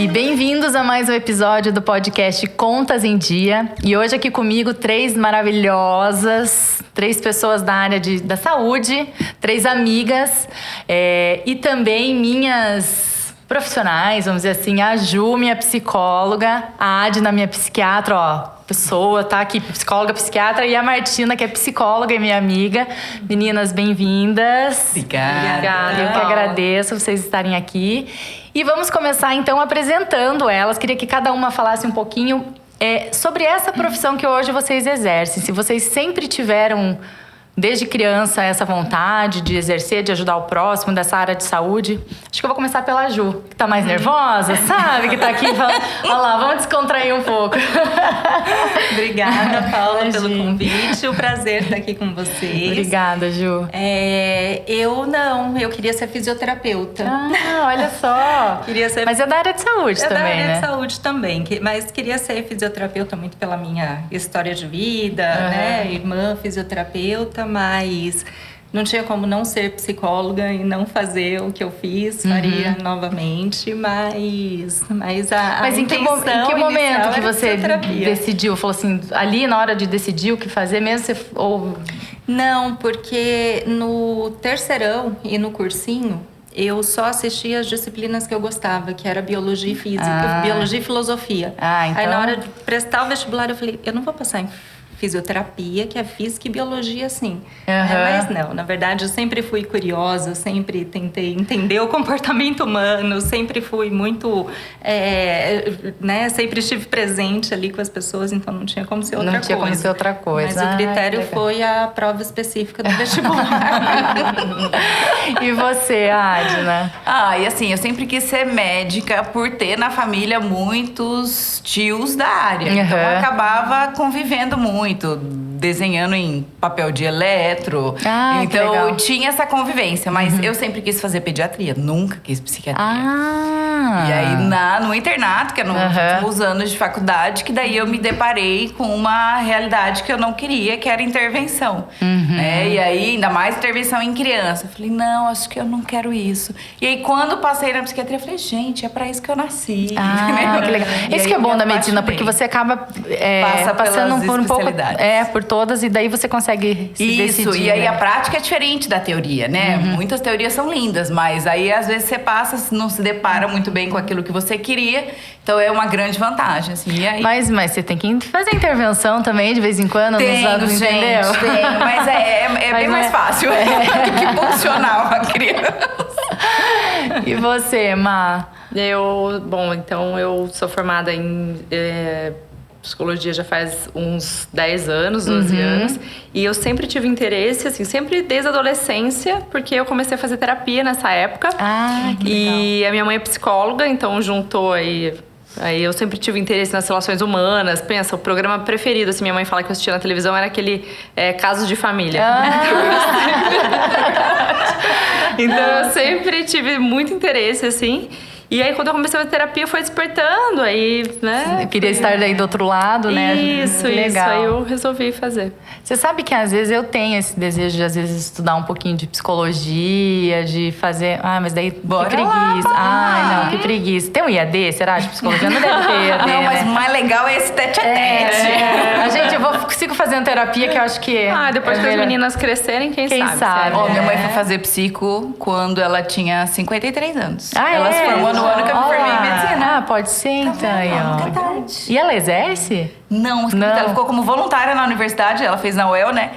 E bem-vindos a mais um episódio do podcast Contas em Dia. E hoje aqui comigo 3 maravilhosas, 3 pessoas da área da saúde, 3 amigas e também minhas profissionais, vamos dizer assim, a Ju, minha psicóloga, a Adna, minha psiquiatra, pessoa, tá aqui, psicóloga, psiquiatra, e a Martina, que é psicóloga e minha amiga. Meninas, bem-vindas. Obrigada. Eu que agradeço vocês estarem aqui. E vamos começar, então, apresentando elas. Queria que cada uma falasse um pouquinho sobre essa profissão que hoje vocês exercem. Se vocês sempre tiveram, desde criança, essa vontade de exercer, de ajudar o próximo, dessa área de saúde. Acho que eu vou começar pela Ju, que tá mais nervosa, sabe? Que tá aqui falando, olha lá, vamos descontrair um pouco. Obrigada, Paula, pelo convite. O prazer estar aqui com vocês. Obrigada, Ju. Eu queria ser fisioterapeuta. Ah, olha só. Mas é da área de saúde também, né? É da área de saúde também, mas queria ser fisioterapeuta muito pela minha história de vida, né? Irmã fisioterapeuta, mas não tinha como não ser psicóloga e não fazer o que eu fiz, faria novamente, mas em que momento que você decidiu? Falou assim, ali na hora de decidir o que fazer mesmo, Não, porque no terceirão e no cursinho, eu só assistia as disciplinas que eu gostava, que era biologia e física, biologia e filosofia. Então... Aí na hora de prestar o vestibular, eu falei, eu não vou passar em fisioterapia, que é física e biologia, sim. Mas não, na verdade, eu sempre fui curiosa, sempre tentei entender o comportamento humano, sempre fui muito, sempre estive presente ali com as pessoas, então não tinha como ser outra coisa. Não tinha como ser outra coisa. Mas o critério foi a prova específica do vestibular. E você, Adna? E assim, eu sempre quis ser médica por ter na família muitos tios da área. Então, eu acabava convivendo muito, desenhando em papel de eletro. Então, eu tinha essa convivência. Mas eu sempre quis fazer pediatria, nunca quis psiquiatria. E aí, no internato, que é nos últimos anos de faculdade, que daí eu me deparei com uma realidade que eu não queria, que era intervenção. E aí, ainda mais intervenção em criança. Eu falei, não, acho que eu não quero isso. E aí, quando passei na psiquiatria, eu falei, gente, é pra isso que eu nasci. Que legal. Isso que é bom da medicina, porque você acaba passando por um pouco... por todas, e daí você consegue se decidir. Isso, e aí a prática é diferente da teoria, né? Muitas teorias são lindas, mas aí às vezes você não se depara muito bem com aquilo que você queria, então é uma grande vantagem, assim. E aí... Mas você tem que fazer intervenção também, de vez em quando, entendeu? Mas é bem mais fácil do que funcionar uma criança. E você, Má? Eu sou formada em... psicologia já faz uns 10 anos, 12 anos. E eu sempre tive interesse, assim, sempre desde a adolescência, porque eu comecei a fazer terapia nessa época. Que legal. E a minha mãe é psicóloga, então juntou aí eu sempre tive interesse nas relações humanas. Pensa, o programa preferido, assim, minha mãe fala que eu assistia na televisão, era aquele Casos de Família. Então eu sempre tive muito interesse, assim. E aí, quando eu comecei a fazer terapia, foi despertando, aí, né? Eu queria estar daí do outro lado, né? Isso, aí eu resolvi fazer. Você sabe que às vezes eu tenho esse desejo de, às vezes, estudar um pouquinho de psicologia, de fazer... mas daí, bora que preguiça. Lá, não, que preguiça. Tem um IAD, será? De psicologia não deve ter IAD, Não, mas o mais legal é esse tete-a-tete. Eu sigo fazendo terapia, que eu acho que... Depois que as meninas crescerem, quem sabe? Minha mãe foi fazer psico quando ela tinha 53 anos. Ela se formou no ano que eu me formei em medicina. Pode ser, então. E ela exerce? Não, ela ficou como voluntária na universidade, ela fez na UEL, né?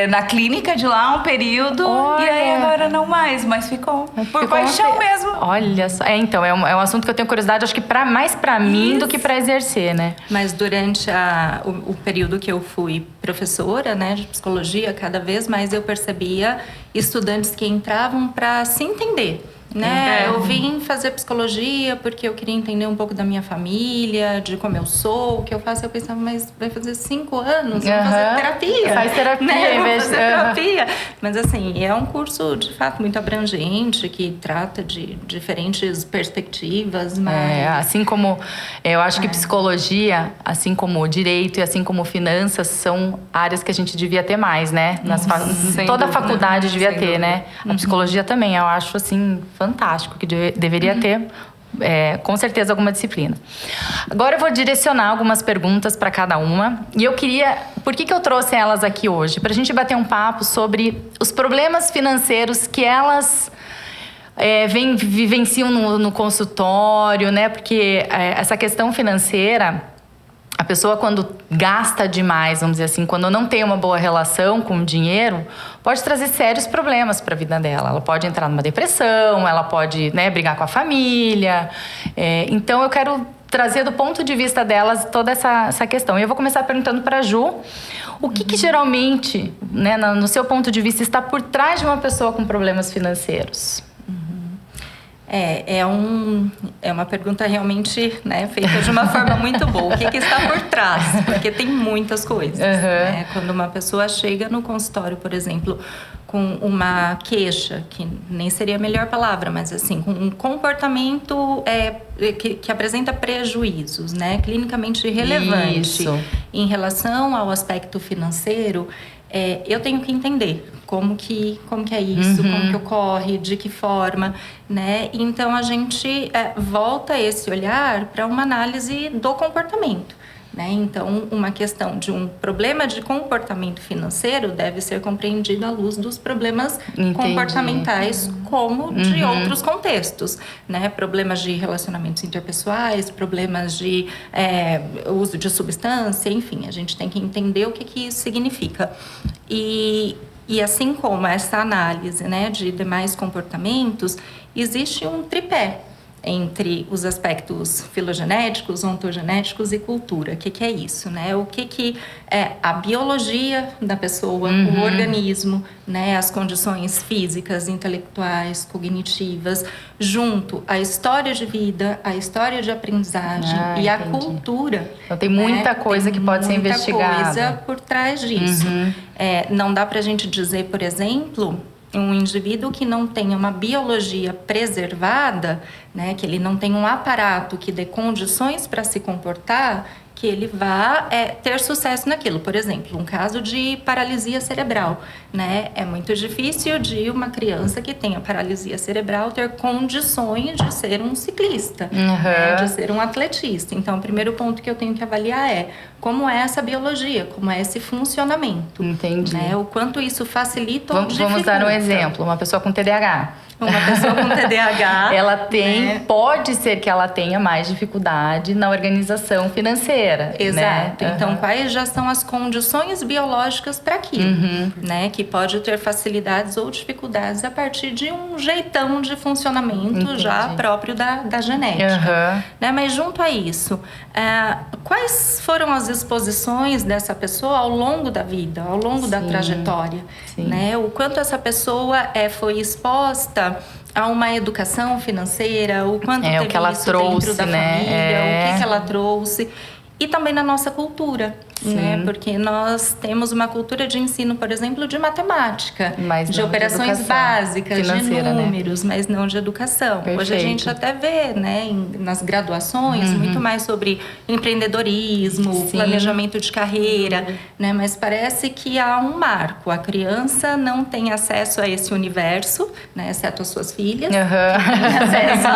Na clínica de lá um período. E aí agora não mais, mas ficou por paixão mesmo. Olha só. Então, é um assunto que eu tenho curiosidade, acho que mais pra mim do que pra exercer, né? Mas durante o período que eu fui professora, né, de psicologia, cada vez mais eu percebia estudantes que entravam pra se entender. Né? Eu vim fazer psicologia porque eu queria entender um pouco da minha família, de como eu sou, o que eu faço. Eu pensava, mas vai fazer 5 anos, vou fazer terapia. Faz terapia, né? Vou fazer terapia. Mas assim, é um curso de fato muito abrangente, que trata de diferentes perspectivas. Mas... assim como eu acho que psicologia, assim como direito e assim como finanças, são áreas que a gente devia ter mais, né? Toda a faculdade devia ter, né? A psicologia também, eu acho assim fantástico, que deveria ter com certeza alguma disciplina. Agora eu vou direcionar algumas perguntas para cada uma. E eu queria... Por que eu trouxe elas aqui hoje? Para a gente bater um papo sobre os problemas financeiros que elas vivenciam no consultório, né? Porque essa questão financeira... A pessoa, quando gasta demais, vamos dizer assim, quando não tem uma boa relação com o dinheiro, pode trazer sérios problemas para a vida dela. Ela pode entrar numa depressão, ela pode, né, brigar com a família. Então, eu quero trazer do ponto de vista delas toda essa questão. E eu vou começar perguntando para a Ju, o que geralmente, né, no seu ponto de vista, está por trás de uma pessoa com problemas financeiros? É uma pergunta realmente, né, feita de uma forma muito boa. O que está por trás? Porque tem muitas coisas. Né? Quando uma pessoa chega no consultório, por exemplo, com uma queixa, que nem seria a melhor palavra, mas assim, com um comportamento que apresenta prejuízos, né, clinicamente relevante em relação ao aspecto financeiro, eu tenho que entender como que é isso, como que ocorre, de que forma, né? Então, a gente volta esse olhar para uma análise do comportamento, né? Então, uma questão de um problema de comportamento financeiro deve ser compreendido à luz dos problemas comportamentais, como de outros contextos, né? Problemas de relacionamentos interpessoais, problemas de uso de substância, enfim, a gente tem que entender o que isso significa. E assim como essa análise, né, de demais comportamentos, existe um tripé entre os aspectos filogenéticos, ontogenéticos e cultura. O que é isso, né? O que é a biologia da pessoa, o organismo, né? As condições físicas, intelectuais, cognitivas, junto à história de vida, a história de aprendizagem e a cultura. Então tem muita coisa que pode ser investigada. Muita coisa por trás disso. Não dá pra gente dizer, por exemplo, um indivíduo que não tenha uma biologia preservada, né, que ele não tem um aparato que dê condições para se comportar, que ele vá ter sucesso naquilo. Por exemplo, um caso de paralisia cerebral, né? É muito difícil de uma criança que tenha paralisia cerebral ter condições de ser um ciclista, né? De ser um atletista. Então, o primeiro ponto que eu tenho que avaliar é como é essa biologia, como é esse funcionamento. Entendi. Né? O quanto isso facilita ou dificulta. Vamos dar um exemplo. Uma pessoa com TDAH. Uma pessoa com TDAH... ela tem... Né? Pode ser que ela tenha mais dificuldade na organização financeira. Exato. Né? Então, quais já são as condições biológicas para aquilo? Né? Que pode ter facilidades ou dificuldades a partir de um jeitão de funcionamento já próprio da genética. Né? Mas, junto a isso, quais foram as exposições dessa pessoa ao longo da vida, ao longo da trajetória? Né? O quanto essa pessoa foi exposta a uma educação financeira, o quanto teve o que ela isso trouxe, dentro da família, o que ela trouxe. E também na nossa cultura, né? Porque nós temos uma cultura de ensino, por exemplo, de matemática, de operações básicas, de números, mas não de educação. Perfeito. Hoje a gente até vê, né, nas graduações, muito mais sobre empreendedorismo, planejamento de carreira, né? Mas parece que há um marco. A criança não tem acesso a esse universo, né? Exceto as suas filhas. Que têm acesso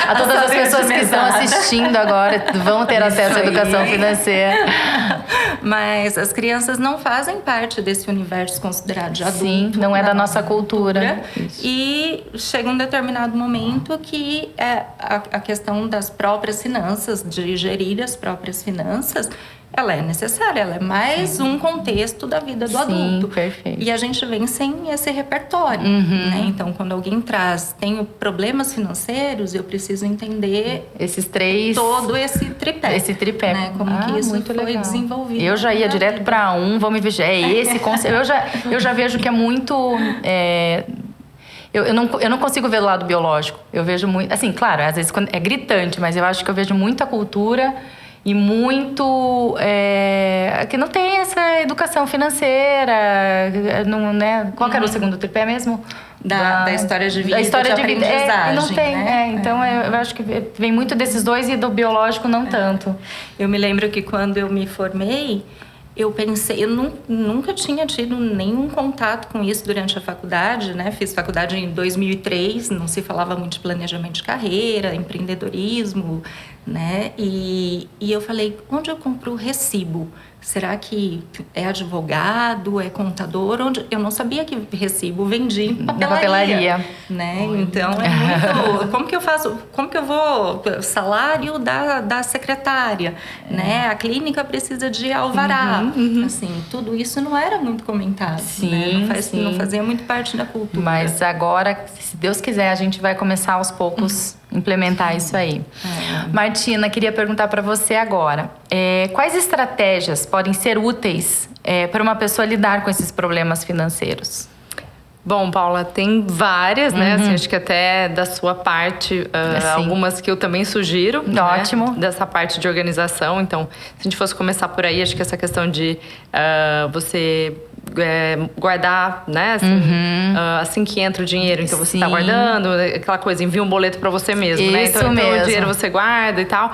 a todas as pessoas que estão assistindo agora vão ter acesso à educação financeira. Mas as crianças não fazem parte desse universo considerado de adulto. Sim, não é da nossa cultura. E chega um determinado momento que a questão das próprias finanças, de gerir as próprias finanças, ela é necessária, ela é mais um contexto da vida do adulto. Perfeito. E a gente vem sem esse repertório, né? Então, quando alguém tenho problemas financeiros, eu preciso entender esses três, todo esse tripé. Né? Como que isso foi desenvolvido. Eu já ia direto para vamos ver, esse conceito. Eu já vejo que é muito... Eu não consigo ver do lado biológico. Eu vejo muito... Assim, claro, às vezes é gritante, mas eu acho que eu vejo muita cultura... E muito... que não tem essa educação financeira, não, né? Qual que era o segundo tripé mesmo? Da história de vida, da história de aprendizagem. Não tem, né? Então, eu acho que vem muito desses dois e do biológico não tanto. Eu me lembro que quando eu me formei, eu pensei, eu nunca tinha tido nenhum contato com isso durante a faculdade, né? Fiz faculdade em 2003, não se falava muito de planejamento de carreira, empreendedorismo, né? E eu falei, onde eu compro o recibo? Será que é advogado, é contador? Eu não sabia que recibo vendia em papelaria. Né? Então, é muito... Como que eu faço? Como que eu vou... Salário da secretária, né? A clínica precisa de alvará. Assim, tudo isso não era muito comentado. Sim, né? Não sim. fazia muito parte da cultura. Mas agora, se Deus quiser, a gente vai começar aos poucos implementar isso aí. Martina, queria perguntar para você agora. Quais estratégias podem ser úteis para uma pessoa lidar com esses problemas financeiros? Bom, Paula, tem várias, né? Assim, acho que até da sua parte, algumas que eu também sugiro. Ótimo. Né? Dessa parte de organização. Então, se a gente fosse começar por aí, acho que essa questão de você guardar, né? Assim que entra o dinheiro, então você está guardando, aquela coisa, envia um boleto para você mesmo, isso, né? Então mesmo. O dinheiro você guarda e tal.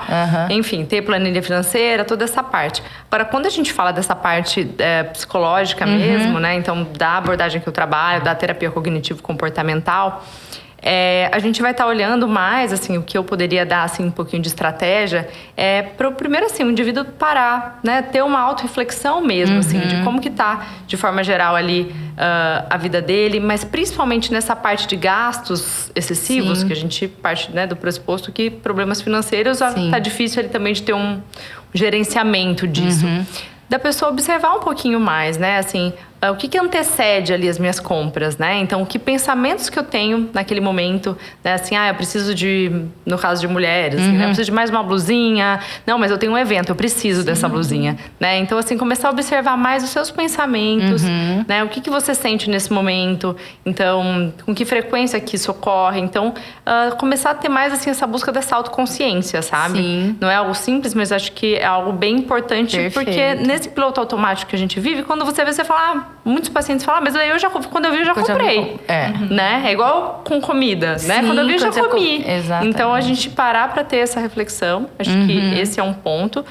Enfim, ter planilha financeira, toda essa parte. Agora, quando a gente fala dessa parte psicológica mesmo, né? Então, da abordagem que eu trabalho, da terapia cognitivo-comportamental, a gente vai estar olhando mais, assim, o que eu poderia dar, assim, um pouquinho de estratégia, para o primeiro, assim, o indivíduo parar, né? Ter uma autorreflexão mesmo, assim, de como que tá, de forma geral, ali, a vida dele, mas principalmente nessa parte de gastos excessivos, que a gente parte, né, do pressuposto que problemas financeiros tá difícil ali também de ter um gerenciamento disso. Da pessoa observar um pouquinho mais, né? Assim, o que antecede ali as minhas compras, né? Então, que pensamentos que eu tenho naquele momento, né? Assim, eu preciso de... No caso de mulheres, assim, né? Eu preciso de mais uma blusinha. Não, mas eu tenho um evento, eu preciso dessa blusinha, né? Então, assim, começar a observar mais os seus pensamentos, né? O que você sente nesse momento. Então, com que frequência que isso ocorre. Então, começar a ter mais, assim, essa busca dessa autoconsciência, sabe? Sim. Não é algo simples, mas acho que é algo bem importante. Perfeito. Porque nesse piloto automático que a gente vive, quando você vê, você fala... Muitos pacientes falam, mas quando eu vi, eu já comprei. Né? É igual com comida, né? Quando eu vi, eu já comi. Então, a gente parar para ter essa reflexão. Acho que esse é um ponto.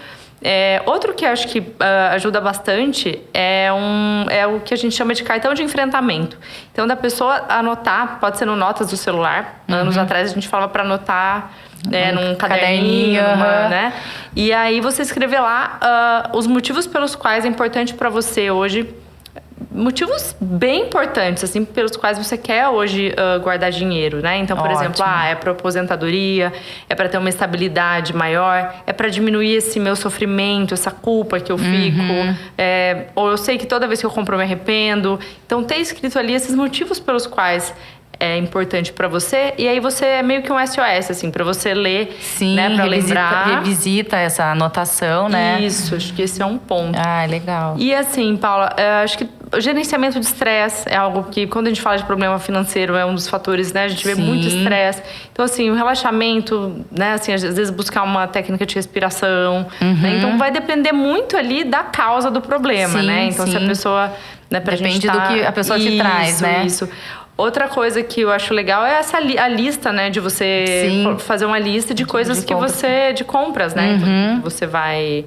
Outro que acho que ajuda bastante é o que a gente chama de cartão de enfrentamento. Então, da pessoa anotar, pode ser no notas do celular. Anos atrás, a gente falava para anotar... num caderninho, né? E aí, você escrever lá os motivos pelos quais é importante para você hoje... Motivos bem importantes, assim, pelos quais você quer hoje guardar dinheiro, né? Então, por exemplo, é para aposentadoria, é para ter uma estabilidade maior, é para diminuir esse meu sofrimento, essa culpa que eu fico, ou eu sei que toda vez que eu compro eu me arrependo. Então, ter escrito ali esses motivos pelos quais é importante para você, e aí você é meio que um SOS, assim, para você ler, né, para lembrar. Revisita essa anotação, né? Isso, acho que esse é um ponto. Legal. E assim, Paula, acho que o gerenciamento de estresse é algo que, quando a gente fala de problema financeiro, é um dos fatores, né? A gente vê muito estresse. Então, assim, o relaxamento, né? Assim, às vezes buscar uma técnica de respiração. Né? Então, vai depender muito ali da causa do problema, né? Então, se a pessoa... Né, depende do que a pessoa te traz, né? Isso. Outra coisa que eu acho legal é a lista, né? De você fazer uma lista de coisas que você... De compras, né? Então, você vai...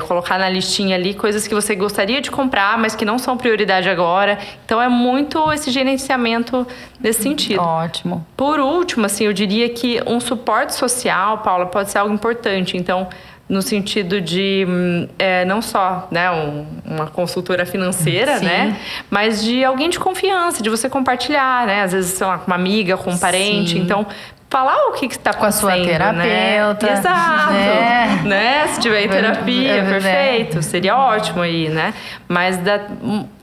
colocar na listinha ali coisas que você gostaria de comprar, mas que não são prioridade agora. Então, é muito esse gerenciamento nesse sentido. Ótimo. Por último, assim, eu diria que um suporte social, Paula, pode ser algo importante. Então, no sentido de não só, né, uma consultora financeira, né, mas de alguém de confiança, de você compartilhar, né, às vezes, sei lá, com uma amiga, com um parente. Então, falar o que está acontecendo, com a sua terapeuta. Né? Exato. Né? Se tiver em terapia, perfeito. Seria ótimo aí, né? Mas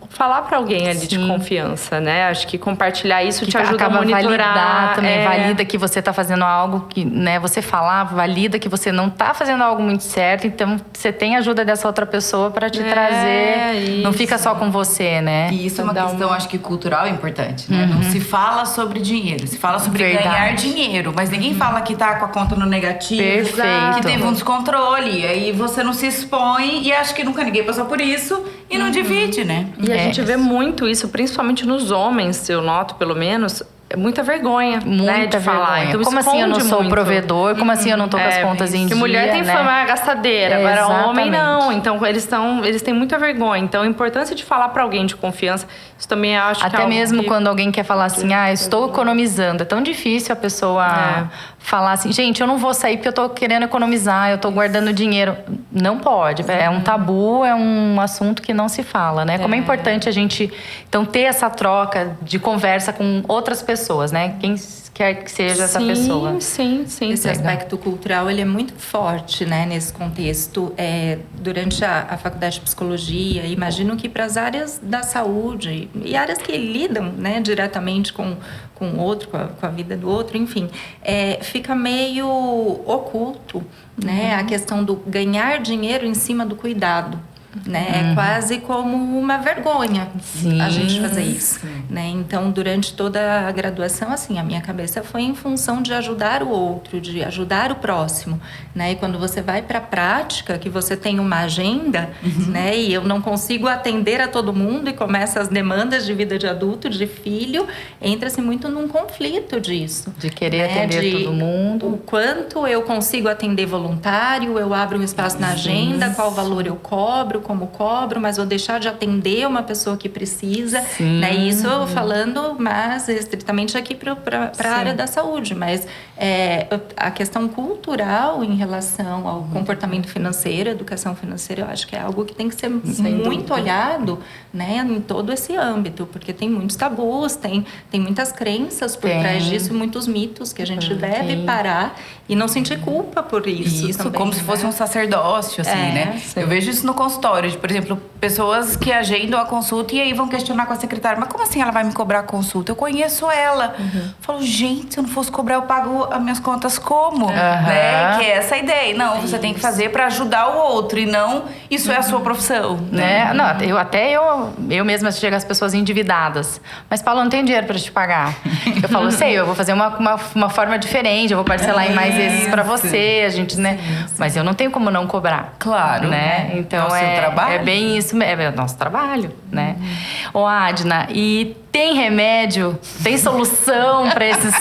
falar para alguém ali de confiança, né? Acho que compartilhar isso te ajuda a monitorar. Validar também, valida que você está fazendo algo que, né? Você falar, valida que você não está fazendo algo muito certo. Então, você tem a ajuda dessa outra pessoa para te trazer. Isso. Não fica só com você, né? E isso é uma questão, acho que cultural importante, né? Não se fala sobre dinheiro, se fala sobre ganhar dinheiro. Mas ninguém fala que tá com a conta no negativo. Perfeito. Que teve um descontrole. Aí você não se expõe e acha que nunca ninguém passou por isso e não divide, né? E a gente vê muito isso, principalmente nos homens, eu noto pelo menos, muita vergonha, né, Muita de falar. vergonha. Então, como assim eu não sou muito. provedor? Como assim eu não tô com as contas em dia? Porque mulher tem né? fama gastadeira, agora Exatamente. homem não. Então eles têm muita vergonha. Então a importância de falar para alguém de confiança, isso também acho que é Até algo mesmo que... quando alguém quer falar assim, estou economizando. É tão difícil a pessoa falar assim, gente, eu não vou sair porque eu tô querendo economizar, eu tô guardando dinheiro. Não pode, é um tabu, é um assunto que não se fala, né? Como é importante a gente, então, ter essa troca de conversa com outras pessoas, né? Quem quer que seja essa pessoa. Sim. Esse aspecto cultural, ele é muito forte, né, nesse contexto. Durante a faculdade de psicologia, imagino que para as áreas da saúde e áreas que lidam, né, diretamente com o outro, com a vida do outro, enfim, fica meio oculto, né, a questão do ganhar dinheiro em cima do cuidado. Né? É quase como uma vergonha a gente fazer isso, né? Então, durante toda a graduação, assim, a minha cabeça foi em função de ajudar o outro, de ajudar o próximo, né? E quando você vai para a prática, que você tem uma agenda, né? E eu não consigo atender a todo mundo e começa as demandas de vida de adulto, de filho, entra-se muito num conflito disso. De querer atender todo mundo. O quanto eu consigo atender voluntário, eu abro um espaço na agenda, qual valor eu cobro, como cobro, mas vou deixar de atender uma pessoa que precisa, né? Isso falando mais estritamente aqui para a área da saúde, mas a questão cultural em relação ao comportamento financeiro, educação financeira, eu acho que é algo que tem que ser muito olhado, né, em todo esse âmbito, porque tem muitos tabus, tem muitas crenças por trás disso, muitos mitos que a gente deve parar e não sentir culpa por isso. Isso, também, como se fosse um sacerdócio, assim, né? sim. Eu vejo isso no consultório, por exemplo, pessoas que agendam a consulta e aí vão questionar com a secretária, mas como assim ela vai me cobrar a consulta? Eu conheço ela. Eu falo, gente, se eu não fosse cobrar, eu pago as minhas contas como? Né? Que é essa ideia. Não, você tem que fazer para ajudar o outro e não isso é a sua profissão. Né? Não, eu mesma chego às pessoas endividadas. Mas, Paulo, não tem dinheiro para te pagar. Eu falo, eu vou fazer uma forma diferente, eu vou parcelar em mais vezes para você, a gente, né? Mas eu não tenho como não cobrar. Claro. Né? Então, é bem isso, é o nosso trabalho, né? Ô, Adna, e tem remédio, tem solução para esses...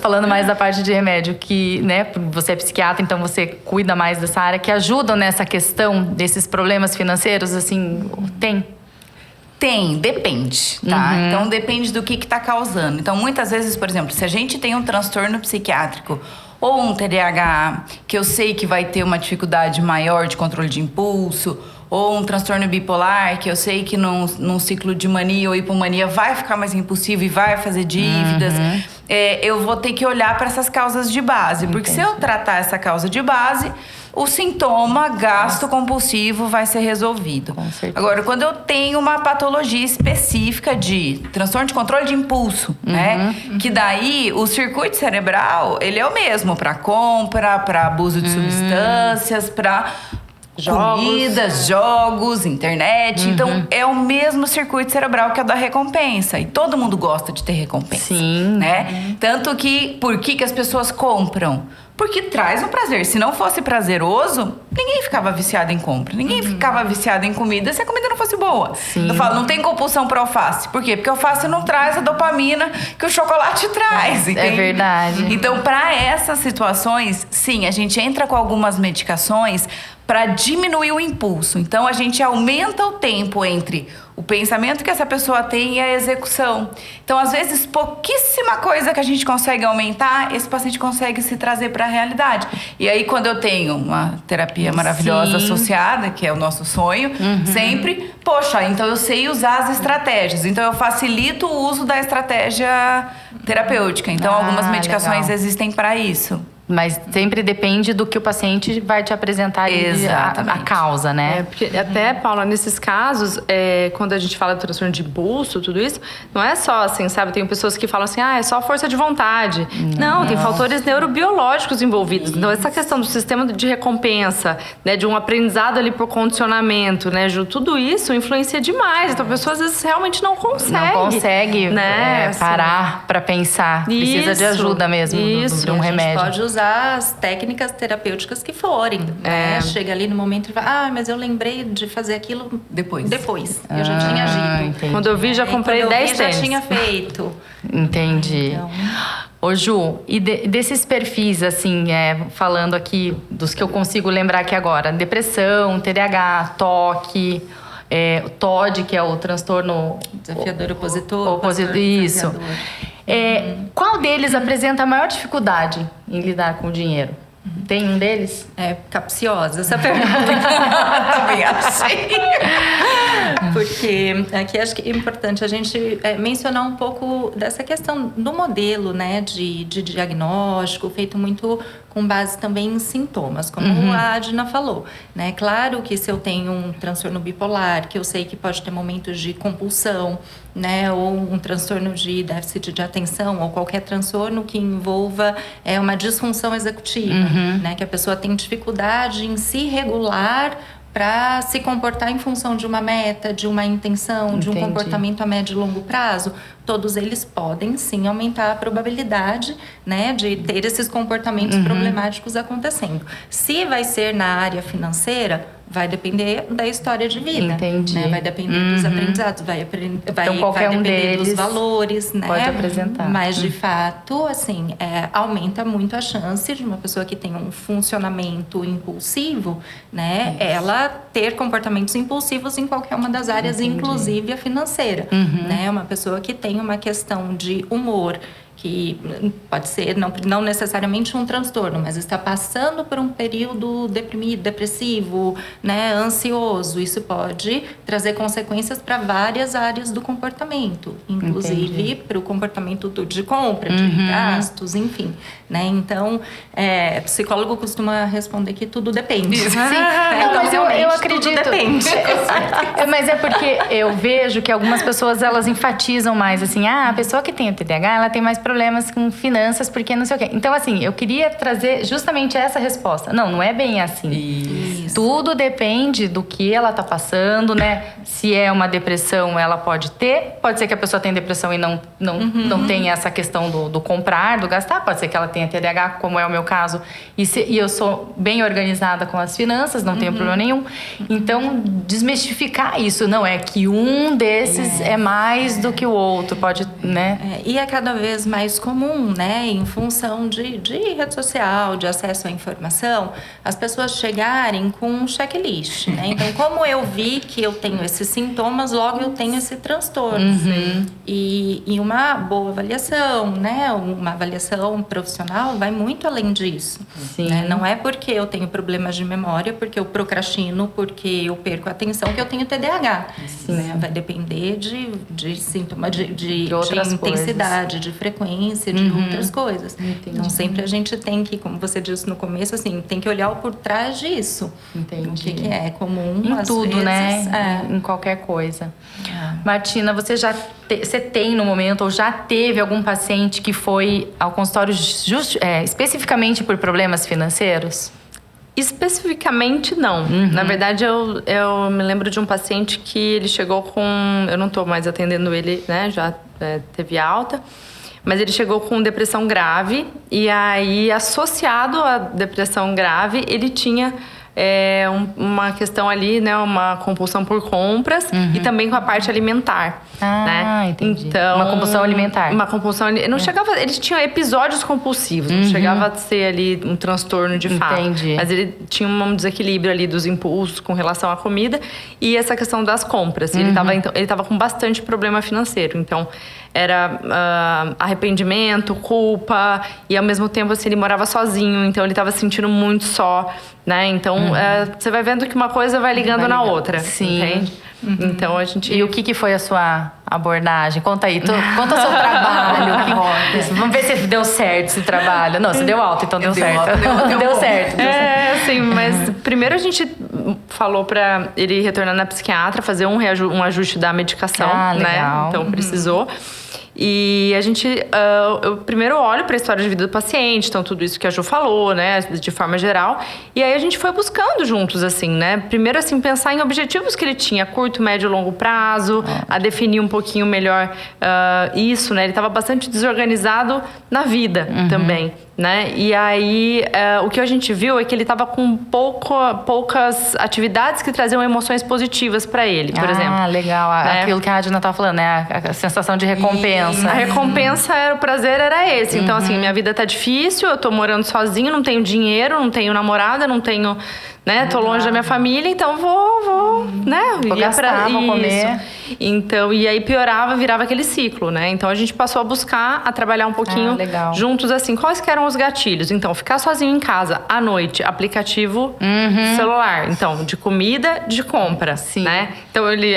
falando mais da parte de remédio, que, né, você é psiquiatra, então você cuida mais dessa área, que ajudam nessa questão desses problemas financeiros, assim, tem? Tem, depende, tá? Então, depende do que tá causando. Então, muitas vezes, por exemplo, se a gente tem um transtorno psiquiátrico ou um TDAH, que eu sei que vai ter uma dificuldade maior de controle de impulso, ou um transtorno bipolar, que eu sei que num ciclo de mania ou hipomania vai ficar mais impulsivo e vai fazer dívidas, eu vou ter que olhar para essas causas de base. Porque se eu tratar essa causa de base, o sintoma gasto compulsivo vai ser resolvido. Com certeza. Agora, quando eu tenho uma patologia específica de transtorno de controle de impulso, né? Que daí o circuito cerebral, ele é o mesmo para compra, para abuso de substâncias, para comidas, jogos, internet. Então, é o mesmo circuito cerebral que é o da recompensa. E todo mundo gosta de ter recompensa. Sim. Né? Tanto que, por que as pessoas compram? Porque traz um prazer. Se não fosse prazeroso, ninguém ficava viciado em compra. Ninguém ficava viciado em comida se a comida não fosse boa. Sim. Eu falo, não tem compulsão por alface. Por quê? Porque a alface não traz a dopamina que o chocolate traz. É verdade. Então, para essas situações, sim, a gente entra com algumas medicações para diminuir o impulso. Então, a gente aumenta o tempo entre o pensamento que essa pessoa tem e a execução. Então, às vezes, pouquíssima coisa que a gente consegue aumentar, esse paciente consegue se trazer para a realidade. E aí, quando eu tenho uma terapia maravilhosa associada, que é o nosso sonho, sempre, poxa, então eu sei usar as estratégias. Então, eu facilito o uso da estratégia terapêutica. Então, algumas medicações existem para isso. Mas sempre depende do que o paciente vai te apresentar a causa, né? Porque até, Paula, nesses casos, quando a gente fala de transtorno de impulso, tudo isso, não é só assim, sabe? Tem pessoas que falam assim, é só força de vontade. Não, tem fatores neurobiológicos envolvidos. Então, essa questão do sistema de recompensa, né? De um aprendizado ali por condicionamento, né? Ju, tudo isso influencia demais. Então, a pessoa às vezes realmente não consegue. Né? Parar para pensar. Precisa de ajuda mesmo, de um remédio. A gente pode usar as técnicas terapêuticas que forem, né? Chega ali no momento e fala, mas eu lembrei de fazer aquilo depois. Eu já tinha agido. Entendi. Quando eu vi, já comprei 10 tênis. Já tinha feito. Entendi. Então... Ô Ju, e desses perfis, assim, falando aqui dos que eu consigo lembrar aqui agora, depressão, TDAH, TOC, o TOD, que é o transtorno... Desafiador opositor. Isso. Qual deles apresenta a maior dificuldade em lidar com o dinheiro? Tem um deles? É capciosa essa pergunta. Também achei. Porque aqui acho que é importante a gente mencionar um pouco dessa questão do modelo, né, de diagnóstico, feito muito com base também em sintomas, como a Adna falou, né? Claro que se eu tenho um transtorno bipolar, que eu sei que pode ter momentos de compulsão, né, ou um transtorno de déficit de atenção, ou qualquer transtorno que envolva uma disfunção executiva, né, que a pessoa tem dificuldade em se regular para se comportar em função de uma meta, de uma intenção, de um comportamento a médio e longo prazo, todos eles podem sim aumentar a probabilidade, né, de ter esses comportamentos problemáticos acontecendo. Se vai ser na área financeira, vai depender da história de vida. Entendi. Né? Vai depender dos aprendizados, vai depender dos valores, né? Pode apresentar. Mas, de fato, assim, aumenta muito a chance de uma pessoa que tem um funcionamento impulsivo, né? Ela ter comportamentos impulsivos em qualquer uma das áreas, inclusive a financeira. Né? Uma pessoa que tem uma questão de humor, que pode ser não necessariamente um transtorno, mas está passando por um período deprimido, depressivo, né, ansioso. Isso pode trazer consequências para várias áreas do comportamento, inclusive para o comportamento de compra, de gastos, enfim. Né? Então, psicólogo costuma responder que tudo depende. Sim. Não, mas eu acredito. Tudo depende. Mas é porque eu vejo que algumas pessoas, elas enfatizam mais, assim, a pessoa que tem o TDAH, ela tem mais problemas com finanças, porque não sei o quê. Então, assim, eu queria trazer justamente essa resposta. Não é bem assim. Isso. Tudo depende do que ela tá passando, né? Se é uma depressão, ela pode ter. Pode ser que a pessoa tenha depressão e não tenha essa questão do comprar, do gastar. Pode ser que ela tenha TDAH, como é o meu caso. E eu sou bem organizada com as finanças, não tenho problema nenhum. Então, desmistificar isso. Não é que um desses é mais do que o outro. Pode, né? E é cada vez mais comum, né? Em função de rede social, de acesso à informação, as pessoas chegarem com um checklist, né? Então, como eu vi que eu tenho esses sintomas, logo eu tenho esse transtorno. E uma boa avaliação, né? Uma avaliação profissional vai muito além disso. Né? Não é porque eu tenho problemas de memória, porque eu procrastino, porque eu perco a atenção, que eu tenho TDAH. Né? Vai depender de sintomas, de intensidade, de frequência, de outras coisas. Então, sempre a gente tem que, como você disse no começo, assim, tem que olhar o por trás disso. O que é comum, em às tudo, vezes, né? Em qualquer coisa. Martina, você tem no momento, ou já teve algum paciente que foi ao consultório especificamente por problemas financeiros? Especificamente, não. Na verdade, eu me lembro de um paciente que ele chegou com... Eu não estou mais atendendo ele, né? Já teve alta. Mas ele chegou com depressão grave. E aí, associado à depressão grave, ele tinha... uma questão ali, né? Uma compulsão por compras e também com a parte alimentar. Né? Entendi. Então, uma compulsão alimentar. Uma compulsão... Não chegava... Ele tinha episódios compulsivos. Não chegava a ser ali um transtorno de fato. Entendi. Mas ele tinha um desequilíbrio ali dos impulsos com relação à comida. E essa questão das compras. Ele tava com bastante problema financeiro. Então, era arrependimento, culpa. E ao mesmo tempo, assim, ele morava sozinho. Então, ele estava se sentindo muito só. Né? Então, você vai vendo que uma coisa vai ligando na outra. Sim. Entende? Então, a gente... E o que foi a sua abordagem? Conta aí. Conta o seu trabalho. Vamos ver se deu certo esse trabalho. Não, você deu alta, então deu certo. Deu certo. Sim, mas primeiro a gente falou pra ele retornar na psiquiatra, fazer um ajuste da medicação, legal. Né? Então, precisou. E a gente, eu primeiro olho para a história de vida do paciente, então tudo isso que a Ju falou, né, de forma geral. E aí a gente foi buscando juntos, assim, né, primeiro assim, pensar em objetivos que ele tinha, curto, médio e longo prazo, a definir um pouquinho melhor isso, né, ele estava bastante desorganizado na vida também, né? E aí, o que a gente viu é que ele estava com poucas atividades que traziam emoções positivas para ele, por exemplo. Ah, legal. Né? Aquilo que a Adina tá falando, né? A sensação de recompensa. A recompensa o prazer era esse. Então, assim, minha vida tá difícil, eu tô morando sozinho, não tenho dinheiro, não tenho namorada, não tenho... Né? Tô longe da minha família, então vou né? Vou gastar, vou comer. Então, e aí piorava, virava aquele ciclo, né? Então a gente passou a buscar, a trabalhar um pouquinho juntos, assim, quais que eram os gatilhos? Então, ficar sozinho em casa, à noite, aplicativo celular. Então, de comida, de compra, né? Então ele,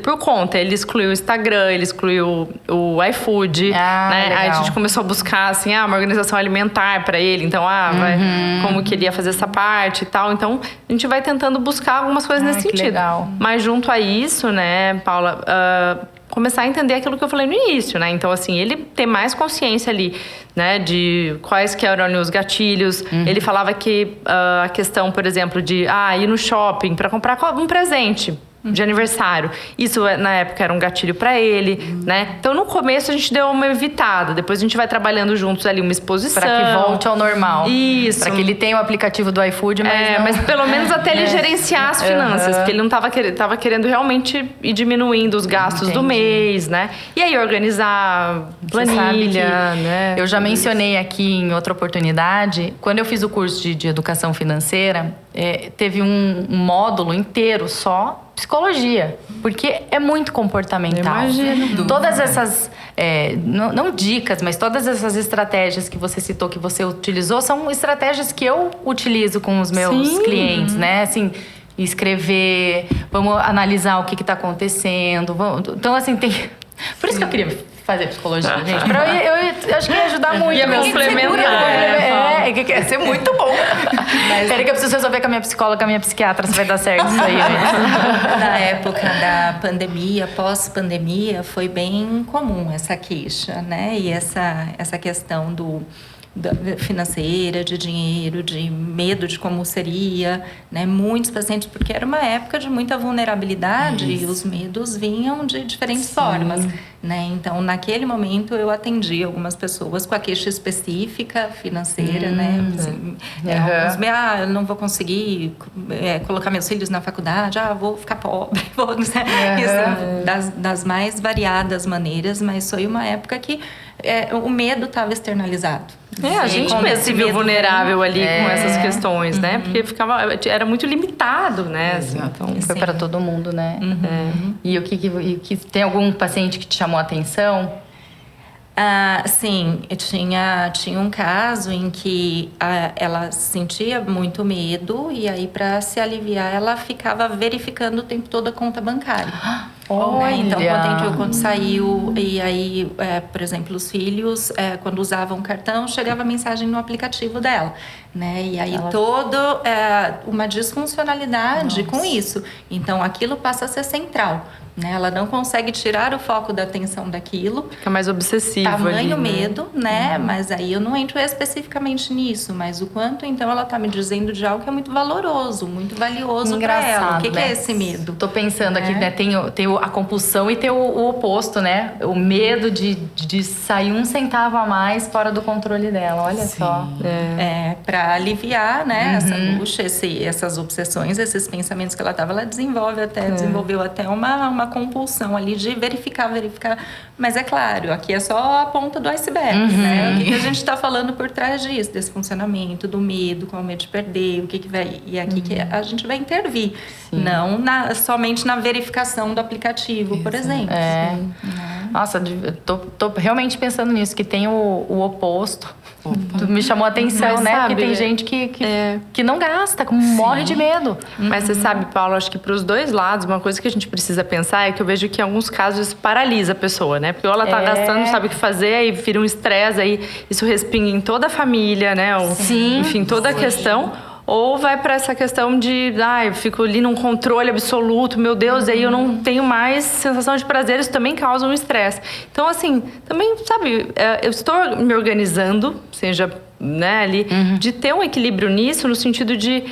por conta, ele excluiu o Instagram, ele excluiu o iFood, né? Aí a gente começou a buscar, assim, uma organização alimentar para ele. Então, como que ele ia fazer essa parte e tal. Então, a gente vai tentando buscar algumas coisas nesse sentido. Legal. Mas junto a isso, né, Paula, começar a entender aquilo que eu falei no início, né? Então, assim, ele ter mais consciência ali, né, de quais que eram os gatilhos. Ele falava que a questão, por exemplo, de ir no shopping para comprar um presente de aniversário. Isso, na época, era um gatilho para ele, né? Então, no começo, a gente deu uma evitada. Depois, a gente vai trabalhando juntos ali uma exposição. Para que volte ao normal. Isso. Para que ele tenha o aplicativo do iFood, mas mas pelo menos até ele gerenciar as finanças. Porque ele não tava querendo realmente ir diminuindo os gastos do mês, né? E aí, organizar planilha, né? Eu já mencionei aqui em outra oportunidade, quando eu fiz o curso de educação financeira, teve um módulo inteiro só psicologia, porque é muito comportamental. Imagino. Todas essas, não dicas, mas todas essas estratégias que você citou, que você utilizou, são estratégias que eu utilizo com os meus clientes, né? Assim, escrever, vamos analisar o que está acontecendo. Então, assim, tem... Por isso que eu queria fazer psicologia, gente. Eu acho que ia ajudar muito. Ia complementar. Ia ser muito bom. Peraí que eu preciso resolver com a minha psicóloga, com a minha psiquiatra, se vai dar certo isso aí. Na época da pandemia, pós-pandemia, foi bem comum essa queixa, né? E essa questão financeira, de dinheiro, de medo de como seria, né? Muitos pacientes, porque era uma época de muita vulnerabilidade e os medos vinham de diferentes formas, né? Então, naquele momento, eu atendi algumas pessoas com a queixa específica financeira, né? Assim, eu não vou conseguir colocar meus filhos na faculdade, vou ficar pobre, das mais variadas maneiras, mas foi uma época que o medo estava externalizado. A gente mesmo se viu vulnerável ali com essas questões, né? Porque era muito limitado, né? Assim, então, foi para todo mundo, né? E o que tem algum paciente que te chamou a atenção? Sim, tinha um caso em que ela sentia muito medo e aí, para se aliviar, ela ficava verificando o tempo todo a conta bancária. Olha. Então, quanto entrou, quanto saiu. E aí, por exemplo, os filhos, quando usavam cartão, chegava mensagem no aplicativo dela, né? E aí, toda uma disfuncionalidade com isso. Então, aquilo passa a ser central, né? Ela não consegue tirar o foco da atenção daquilo. Fica mais obsessivo Tamanho ali, medo, né? Mas aí eu não entro especificamente nisso. Mas o quanto, então, ela tá me dizendo de algo que é muito valoroso, muito valioso para ela. O que é esse medo? Tô pensando aqui, né? Tem a compulsão e tem o oposto, né? O medo de sair 1 centavo a mais fora do controle dela. Olha só. Para aliviar, né? Essa angústia, essas obsessões, esses pensamentos que ela tava, ela desenvolveu até uma compulsão ali de verificar. Mas é claro, aqui é só a ponta do iceberg, né? O que a gente está falando por trás disso, desse funcionamento, do medo, com o medo de perder, o que vai... E aqui que a gente vai intervir. Não somente na verificação do aplicativo, por exemplo. Nossa, tô realmente pensando nisso, que tem o oposto. Me chamou a atenção, mas, né? Sabe, porque tem gente que não gasta, morre de medo. Mas você sabe, Paulo, acho que para os dois lados, uma coisa que a gente precisa pensar é que eu vejo que em alguns casos isso paralisa a pessoa, né? Porque ou ela tá gastando, não sabe o que fazer, aí vira um estresse, aí isso respinga em toda a família, né? Enfim, toda a questão. Ou vai para essa questão de, eu fico ali num controle absoluto, meu Deus, aí eu não tenho mais sensação de prazer, isso também causa um estresse. Então, assim, também, sabe, eu estou me organizando, seja né, ali, de ter um equilíbrio nisso, no sentido de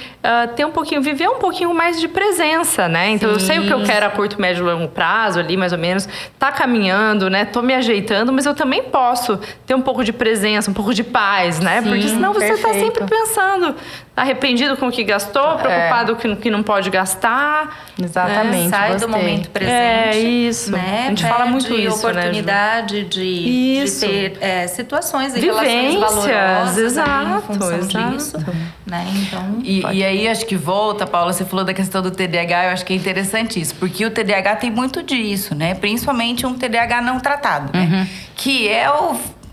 viver um pouquinho mais de presença, né? Então, eu sei o que eu quero a curto, médio e longo prazo ali, mais ou menos, tá caminhando, né? Tô me ajeitando, mas eu também posso ter um pouco de presença, um pouco de paz, né? Sim, porque senão você tá perfeito. sempre pensando, arrependido com o que gastou, preocupado com o que não pode gastar. Exatamente, Sai do gostei. momento presente. É isso. Né? A gente fala muito Perde isso, oportunidade de ter situações e relações valorosas exato, em função exato. disso. Né? Então, E aí, acho que volta, Paula, você falou da questão do TDAH, eu acho que é interessante isso, porque o TDAH tem muito disso, né? Principalmente um TDAH não tratado, né? Que é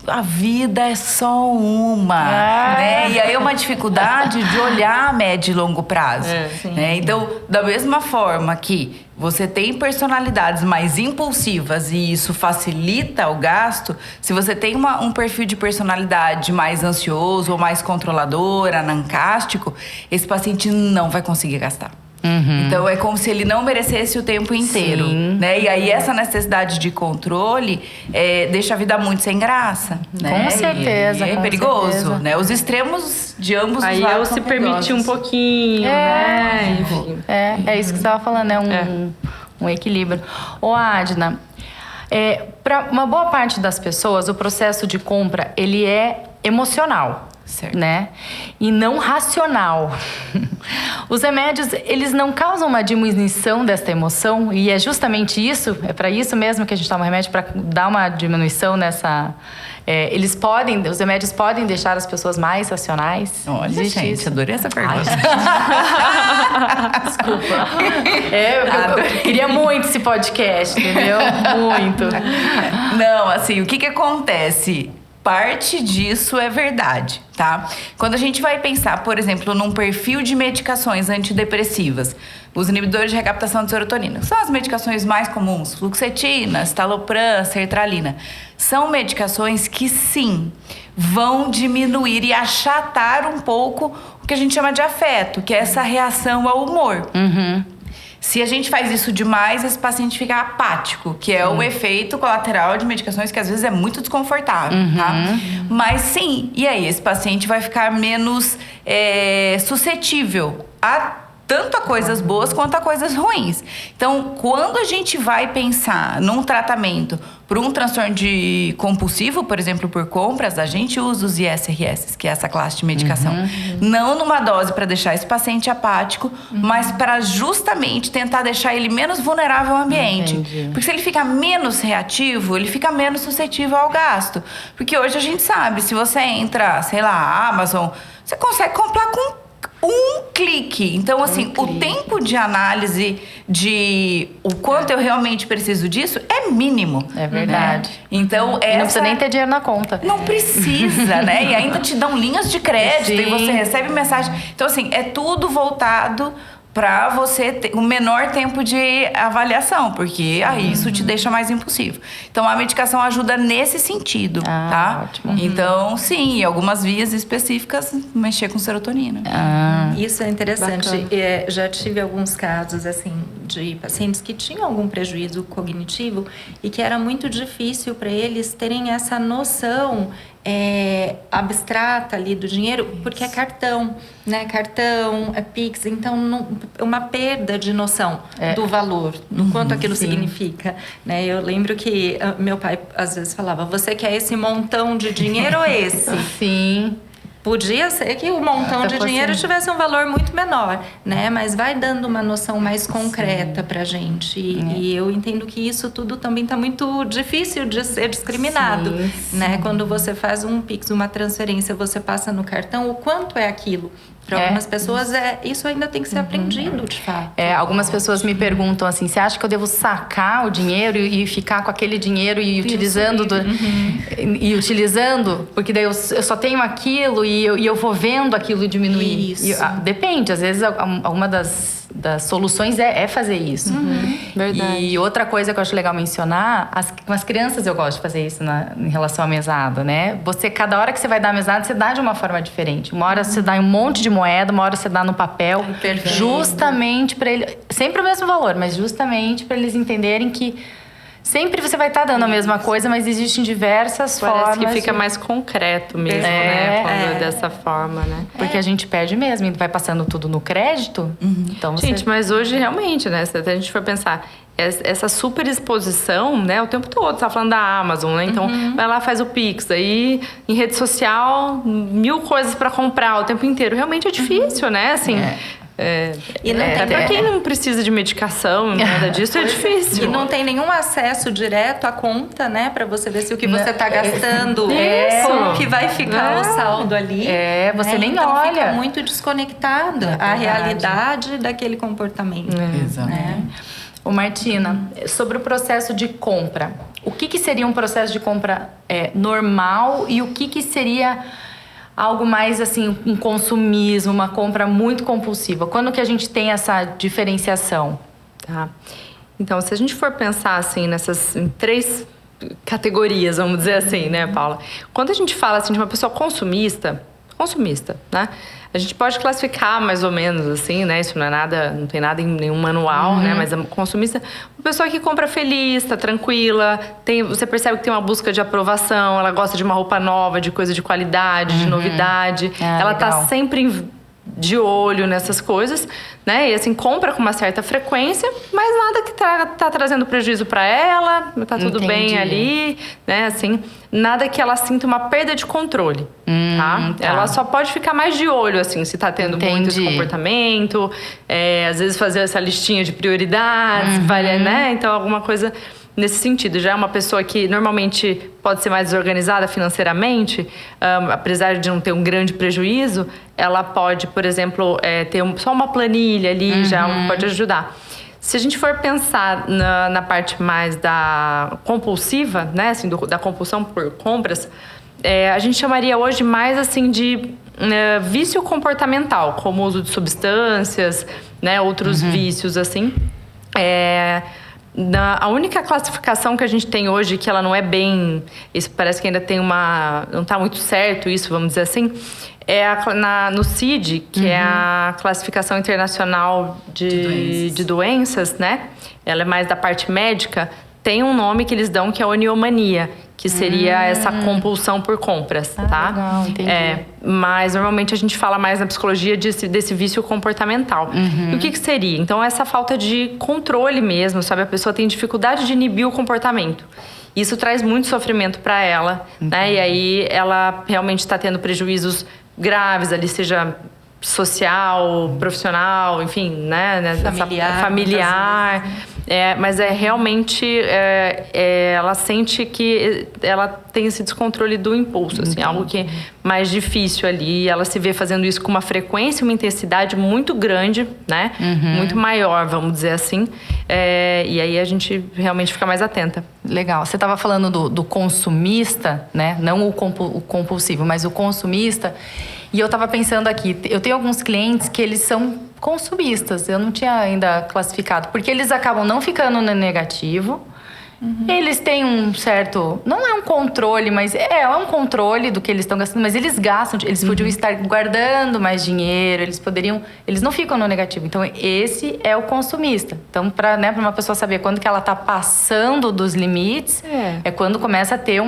a vida é só uma, né? E aí é uma dificuldade de olhar a médio e longo prazo, né? Então, da mesma forma que você tem personalidades mais impulsivas e isso facilita o gasto, se você tem um perfil de personalidade mais ansioso ou mais controlador, anancástico, esse paciente não vai conseguir gastar. Então, é como se ele não merecesse o tempo inteiro, né? E aí, essa necessidade de controle deixa a vida muito sem graça, né? Com certeza, É com perigoso, certeza. né? Os extremos de ambos os Aí lados eu são se permitir um perigosos. pouquinho, né? Enfim. É isso que você estava falando, um equilíbrio. Ô, Adna, para uma boa parte das pessoas, o processo de compra, ele é emocional. Certo. Né? E não racional. Os remédios, eles não causam uma diminuição desta emoção, e é justamente isso, é para isso mesmo que a gente toma remédio, para dar uma diminuição nessa... os remédios podem deixar as pessoas mais racionais. Olha, Existe gente, isso? adorei essa pergunta. Desculpa. Eu queria muito esse podcast, entendeu? Muito. Não, assim, o que acontece? Parte disso é verdade, tá? Quando a gente vai pensar, por exemplo, num perfil de medicações antidepressivas, os inibidores de recaptação de serotonina, são as medicações mais comuns, fluoxetina, citalopram, sertralina. São medicações que, sim, vão diminuir e achatar um pouco o que a gente chama de afeto, que é essa reação ao humor. Se a gente faz isso demais, esse paciente fica apático, que é o efeito colateral de medicações que às vezes é muito desconfortável, tá? Mas sim, e aí esse paciente vai ficar menos suscetível tanto a coisas boas quanto a coisas ruins. Então, quando a gente vai pensar num tratamento para um transtorno de compulsivo, por exemplo, por compras, a gente usa os ISRS, que é essa classe de medicação. Não numa dose para deixar esse paciente apático, mas para justamente tentar deixar ele menos vulnerável ao ambiente. Entendi. Porque se ele fica menos reativo, ele fica menos suscetível ao gasto. Porque hoje a gente sabe, se você entra, sei lá, Amazon, você consegue comprar com um clique. Então, assim, o tempo de análise de o quanto eu realmente preciso disso é mínimo. É verdade. Né? Então, E não precisa nem ter dinheiro na conta. Não precisa, né? E ainda te dão linhas de crédito e você recebe mensagem. Então, assim, é tudo voltado para você ter o menor tempo de avaliação, porque aí isso te deixa mais impulsivo. Então, a medicação ajuda nesse sentido, tá? Ótimo. Então, sim, em algumas vias específicas, mexer com serotonina. Isso é interessante. Já tive alguns casos, assim, de pacientes que tinham algum prejuízo cognitivo e que era muito difícil para eles terem essa noção abstrata ali do dinheiro, porque é cartão, né? Cartão, é Pix, então uma perda de noção do valor, do quanto aquilo significa, né? Eu lembro que meu pai às vezes falava: você quer esse montão de dinheiro ou esse? Sim. Podia ser que o montão de dinheiro tivesse um valor muito menor, né? Mas vai dando uma noção mais concreta pra gente. E eu entendo que isso tudo também tá muito difícil de ser discriminado, né? Quando você faz um Pix, uma transferência, você passa no cartão, o quanto é aquilo? Para algumas pessoas, isso ainda tem que ser aprendido, de fato. Algumas pessoas me perguntam assim: você acha que eu devo sacar o dinheiro e ficar com aquele dinheiro e utilizando utilizando? Porque daí eu só tenho aquilo e eu vou vendo aquilo diminuir. Isso. Depende, às vezes uma das soluções é fazer isso. Verdade. E outra coisa que eu acho legal mencionar, com as crianças eu gosto de fazer isso em relação à mesada, né? Cada hora que você vai dar a mesada, você dá de uma forma diferente. Uma hora você dá em um monte de moeda, uma hora você dá no papel. Perfeito. Justamente para ele... Sempre o mesmo valor, mas justamente para eles entenderem que Sempre você vai estar dando a mesma coisa, mas existem diversas formas. Parece que fica mais concreto mesmo, né? Quando dessa forma, né? Porque a gente perde mesmo, vai passando tudo no crédito. Então Gente, mas hoje realmente, né? Se a gente for pensar, essa super exposição, né? O tempo todo, você tá falando da Amazon, né? Então, vai lá, faz o Pix. Aí, em rede social, 1000 coisas pra comprar o tempo inteiro. Realmente é difícil, né? Assim... E não tem pra quem não precisa de medicação, nada disso, é difícil. E não tem nenhum acesso direto à conta, né? Pra você ver se o que você tá gastando como que vai ficar o saldo ali. Você nem então olha. Fica muito desconectada a realidade daquele comportamento. Exatamente. Ô Martina, sobre o processo de compra. O que seria um processo de compra normal e o que seria... algo mais assim, um consumismo, uma compra muito compulsiva? Quando que a gente tem essa diferenciação? Tá. Então, se a gente for pensar assim em 3 categorias, vamos dizer assim, né, Paula? Quando a gente fala assim de uma pessoa consumista, né? A gente pode classificar mais ou menos assim, né? Isso não tem nada em nenhum manual, né? Mas a consumista, uma pessoa que compra feliz, tá tranquila, você percebe que tem uma busca de aprovação, ela gosta de uma roupa nova, de coisa de qualidade, de novidade. Ela tá sempre de olho nessas coisas, né? E assim, compra com uma certa frequência, mas nada que tá trazendo prejuízo para ela, tá tudo bem ali, né? Assim, nada que ela sinta uma perda de controle, tá? Ela só pode ficar mais de olho, assim, se tá tendo muito esse comportamento, às vezes fazer essa listinha de prioridades, vale, né? Então, alguma coisa nesse sentido. Já é uma pessoa que normalmente pode ser mais desorganizada financeiramente, apesar de não ter um grande prejuízo, ela pode, por exemplo, ter só uma planilha ali, já pode ajudar. Se a gente for pensar na parte mais da compulsiva, né, assim, da compulsão por compras, a gente chamaria hoje mais assim de vício comportamental, como o uso de substâncias, né, outros vícios assim. A única classificação que a gente tem hoje, que ela não é bem... Isso parece que ainda tem não está muito certo isso, vamos dizer assim, no CID, que é a Classificação Internacional de Doenças, né? Ela é mais da parte médica. Tem um nome que eles dão que é oniomania, que seria essa compulsão por compras, tá? Legal, entendi. Mas normalmente a gente fala mais na psicologia desse vício comportamental. E o que seria? Então, essa falta de controle mesmo, sabe? A pessoa tem dificuldade de inibir o comportamento. Isso traz muito sofrimento para ela, né? E aí ela realmente está tendo prejuízos graves ali, seja social, profissional, enfim, né? Familiar. Mas realmente ela sente que ela tem esse descontrole do impulso, assim, algo que é mais difícil ali. Ela se vê fazendo isso com uma frequência, uma intensidade muito grande, né? Muito maior, vamos dizer assim. E aí a gente realmente fica mais atenta. Legal. Você estava falando do consumista, né? Não o compulsivo, mas o consumista. E eu estava pensando aqui, eu tenho alguns clientes que eles são consumistas, eu não tinha ainda classificado, porque eles acabam não ficando no negativo. Eles têm um certo... Não é um controle, mas é um controle do que eles estão gastando. Mas eles gastam, eles podiam estar guardando mais dinheiro, eles não ficam no negativo. Então, esse é o consumista. Então, para uma pessoa saber quando que ela está passando dos limites, é quando começa a ter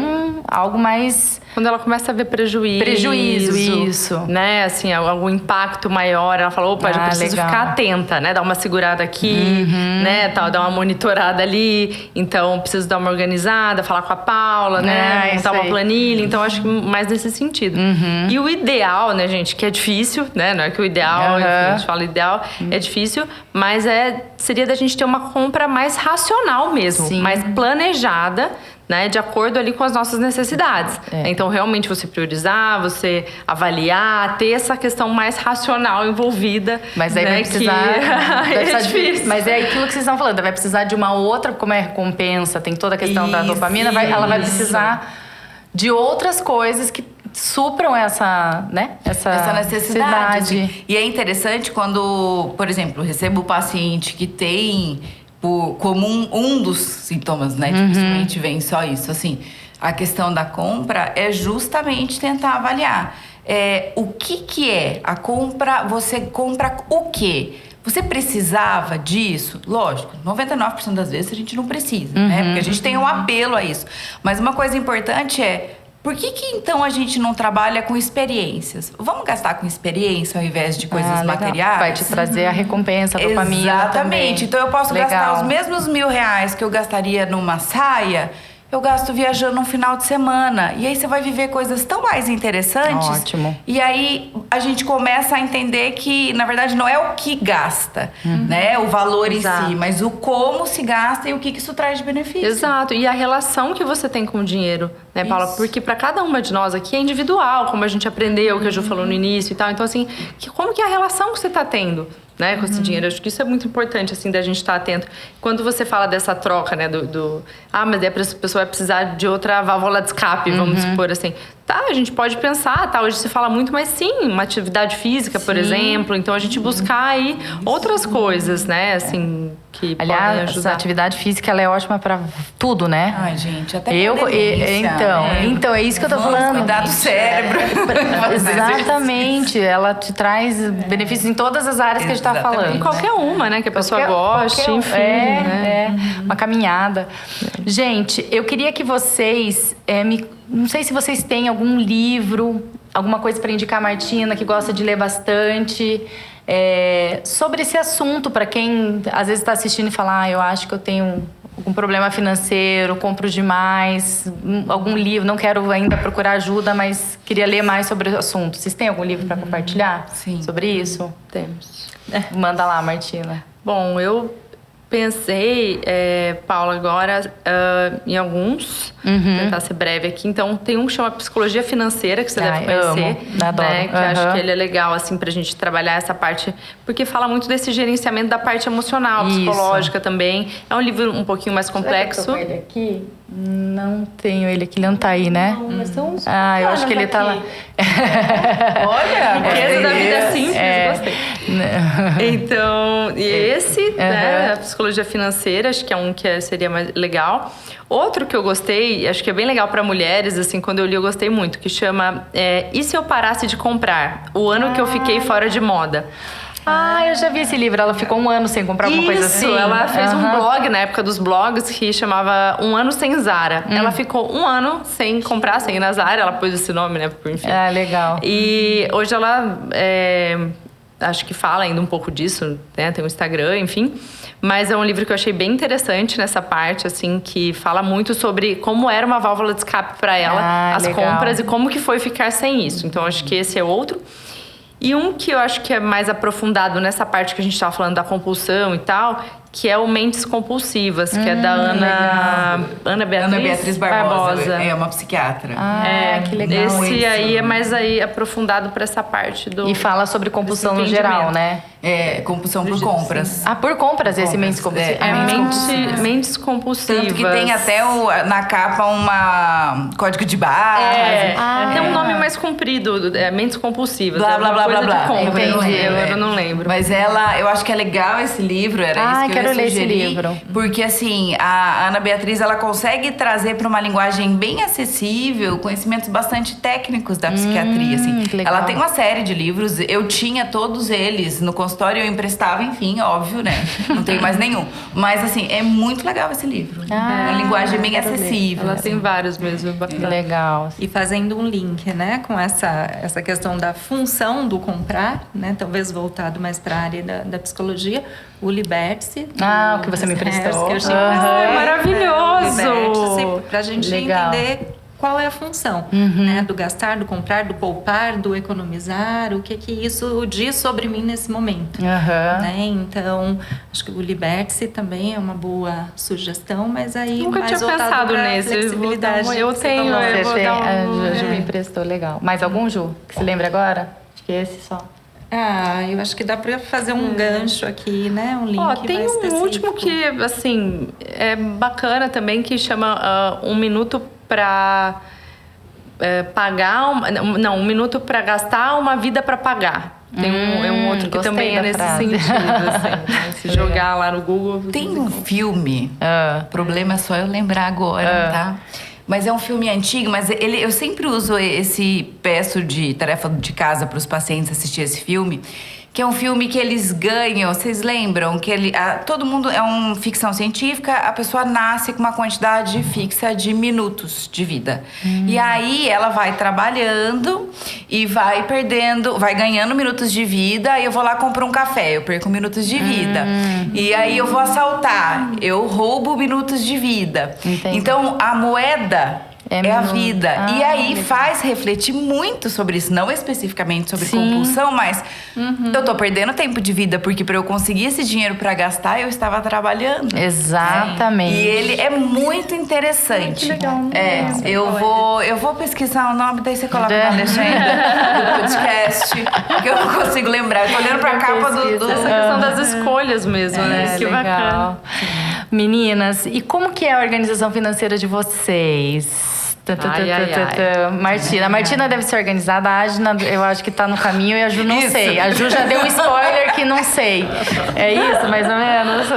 algo mais... Quando ela começa a ver prejuízo, isso. Né? Assim, algum impacto maior. Ela fala, opa, já preciso ficar atenta, né? Dar uma segurada aqui, né? Dar uma monitorada ali. Então, preciso dar uma organizada, falar com a Paula, né? Montar uma planilha. Então, acho que mais nesse sentido. E o ideal, né, gente? Que é difícil, né? Não é que o ideal, enfim, a gente fala ideal, é difícil. Mas seria da gente ter uma compra mais racional mesmo. Mais planejada, né, de acordo ali com as nossas necessidades. Então, realmente, você priorizar, você avaliar, ter essa questão mais racional envolvida. Mas aí vai precisar... difícil. Mas é aquilo que vocês estão falando, vai precisar de uma outra, como é recompensa, tem toda a questão da dopamina, ela vai precisar de outras coisas que supram essa necessidade. E é interessante quando, por exemplo, recebo o paciente que tem... como um dos sintomas, né? Dificilmente vem só isso. Assim, a questão da compra é justamente tentar avaliar o que é a compra. Você compra o quê? Você precisava disso? Lógico, 99% das vezes a gente não precisa, né? Porque a gente tem um apelo a isso. Mas uma coisa importante é, por que então a gente não trabalha com experiências? Vamos gastar com experiência ao invés de coisas materiais? Vai te trazer a recompensa, a dopamina. Exatamente. Então eu posso gastar os mesmos R$1.000 que eu gastaria numa saia, eu gasto viajando um final de semana. E aí você vai viver coisas tão mais interessantes. Ótimo. E aí a gente começa a entender que, na verdade, não é o que gasta, né? O valor em si, mas o como se gasta e o que isso traz de benefício. Exato. E a relação que você tem com o dinheiro, né, Paula? Porque para cada uma de nós aqui é individual, como a gente aprendeu, que a Ju falou no início e tal. Então, assim, como que é a relação que você está tendo, né, com esse dinheiro? Acho que isso é muito importante, assim, da gente estar atento. Quando você fala dessa troca, né, mas daí a pessoa vai precisar de outra válvula de escape, vamos supor assim. Tá, a gente pode pensar, tá, hoje se fala muito, mas sim, uma atividade física, por exemplo. Então, a gente buscar aí outras coisas, né, assim, que podem ajudar. A atividade física, ela é ótima pra tudo, né? Ai, gente, até pra delícia. Então, é isso que eu tô falando. Cuidar do cérebro. Exatamente. Ela te traz benefícios em todas as áreas que a gente tá falando. Em qualquer uma, né, que a pessoa goste, enfim. Né? Uma caminhada. Gente, eu queria que vocês não sei se vocês têm algum livro, alguma coisa para indicar a Martina, que gosta de ler bastante, sobre esse assunto, para quem às vezes está assistindo e fala, eu acho que eu tenho algum problema financeiro, compro demais, algum livro, não quero ainda procurar ajuda, mas queria ler mais sobre o assunto. Vocês têm algum livro para compartilhar? Sim. Sobre isso? Temos. Manda lá, Martina. Bom, eu pensei, Paula, agora em alguns, tentar ser breve aqui. Então, tem um que chama Psicologia Financeira, que você deve conhecer. Adoro. Né? Que acho que ele é legal, assim, pra gente trabalhar essa parte, porque fala muito desse gerenciamento da parte emocional, psicológica também. É um livro um pouquinho mais complexo. Será que eu tô com ele aqui? Não tenho ele aqui, ele não tá aí, né? Não, mas são uns eu acho que ele tá lá. Olha, a riqueza da vida simples, gostei. Então, e esse, né, a Psicologia Financeira, acho que é um que seria mais legal. Outro que eu gostei, acho que é bem legal para mulheres, assim, quando eu li eu gostei muito, que chama E se eu parasse de comprar? O ano que eu fiquei fora de moda. Eu já vi esse livro. Ela ficou 1 ano sem comprar alguma coisa assim. Ela fez um blog na época dos blogs que chamava 1 ano sem Zara. Ela ficou 1 ano sem comprar, sem ir na Zara. Ela pôs esse nome, né? Enfim. Legal. E hoje ela acho que fala ainda um pouco disso, né? Tem um Instagram, enfim. Mas é um livro que eu achei bem interessante nessa parte, assim, que fala muito sobre como era uma válvula de escape para ela, as compras, e como que foi ficar sem isso. Então, acho que esse é outro. E um que eu acho que é mais aprofundado nessa parte que a gente estava falando da compulsão e tal, que é o Mentes Compulsivas, que é da Ana Beatriz Barbosa. É uma psiquiatra. Que legal. Esse aí é mais aí aprofundado para essa parte do... E fala sobre compulsão no geral, né? Compulsão por compras. Por compras, esse Mentes Compulsivas. Mentes Compulsivas. Tanto que tem até na capa uma código de barras. Tem um nome mais comprido, Mentes Compulsivas. Blá, blá, blá, blá, blá. Eu não lembro. Mas eu acho que é legal esse livro, era isso que eu ia ler sugerir, esse livro. Porque assim, a Ana Beatriz, ela consegue trazer para uma linguagem bem acessível, conhecimentos bastante técnicos da psiquiatria, assim. Ela tem uma série de livros, eu tinha todos eles no consultório, eu emprestava, enfim, óbvio, né? Não tenho mais nenhum. Mas assim, é muito legal esse livro. Uma linguagem bem acessível. Ela assim. tem vários mesmo, bacana. Legal. E fazendo um link, né, com essa questão da função do comprar, né, talvez voltado mais para a área da psicologia, o Liberty. O que você me emprestou. Que eu achei maravilhoso! Para a gente entender qual é a função, né, do gastar, do comprar, do poupar, do economizar, o que isso diz sobre mim nesse momento. Né? Então, acho que o Liberty também é uma boa sugestão, mas aí nunca mais tinha pensado nesse. Flexibilidade. Eu tenho, a Ju me emprestou, legal. Mais algum, Ju? Que você lembra agora? Acho que esse só. Eu acho que dá para fazer um gancho aqui, né? Um link tem mais um específico. último que, assim, é bacana também, que chama 1 minuto para pagar... Um minuto para gastar, uma vida para pagar. Tem um outro que também é nesse sentido, assim. Né? Se jogar lá no Google... Tem um filme, o problema é só eu lembrar agora, tá? Mas é um filme antigo, mas eu sempre uso peço de tarefa de casa para os pacientes assistir esse filme, que é um filme que eles ganham. Vocês lembram? Que todo mundo é uma ficção científica, a pessoa nasce com uma quantidade fixa de minutos de vida. E aí ela vai trabalhando e vai ganhando minutos de vida. Aí eu vou lá comprar um café, eu perco minutos de vida. E aí eu vou assaltar, eu roubo minutos de vida. Entendi. Então a moeda é a vida. E aí legal. faz refletir muito sobre isso. Não especificamente sobre compulsão, mas eu tô perdendo tempo de vida. Porque para eu conseguir esse dinheiro para gastar, eu estava trabalhando. Exatamente. E ele é muito interessante. Que legal. Eu vou pesquisar o nome, daí você coloca na legenda do podcast. Porque eu não consigo lembrar. Eu tô olhando pra capa do... Essa questão das escolhas mesmo, né? Que legal. bacana. Meninas, e como que é a organização financeira de vocês? Martina. A Martina deve ser organizada, a Adna eu acho que tá no caminho e a Ju não sei. A Ju já deu um spoiler que não sei. É isso, mais ou menos?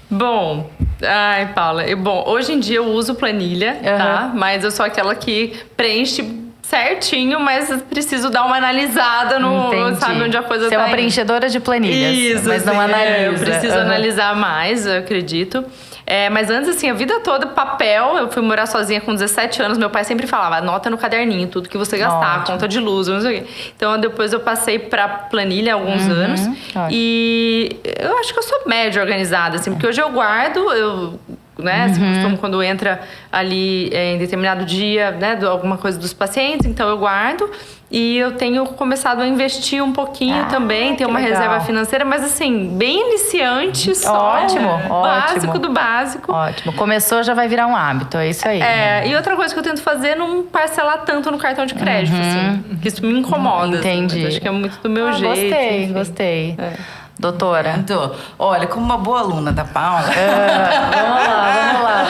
Bom, Paula, hoje em dia eu uso planilha, tá? Mas eu sou aquela que preenche certinho, mas preciso dar uma analisada no, sabe, onde a coisa Você tá é uma preenchedora de planilhas, Isso, mas não analisa. Eu preciso analisar mais, eu acredito. Mas antes, assim, a vida toda, papel. Eu fui morar sozinha com 17 anos. Meu pai sempre falava, anota no caderninho tudo que você gastar, conta de luz, não sei o quê. Então, depois eu passei pra planilha há alguns anos. Ótimo. E eu acho que eu sou médio organizada, assim. Porque hoje eu guardo, como quando entra ali em determinado dia, né, alguma coisa dos pacientes, então eu guardo. E eu tenho começado a investir um pouquinho também, ter uma reserva financeira, mas assim, bem iniciante só. Ótimo. Básico do básico. Ótimo. Começou, já vai virar um hábito, é isso aí. E outra coisa que eu tento fazer é não parcelar tanto no cartão de crédito, assim. Que isso me incomoda. Entendi. Assim, mas acho que é muito do meu jeito. Gostei. Doutora? Olha, como uma boa aluna da Paula... Vamos lá.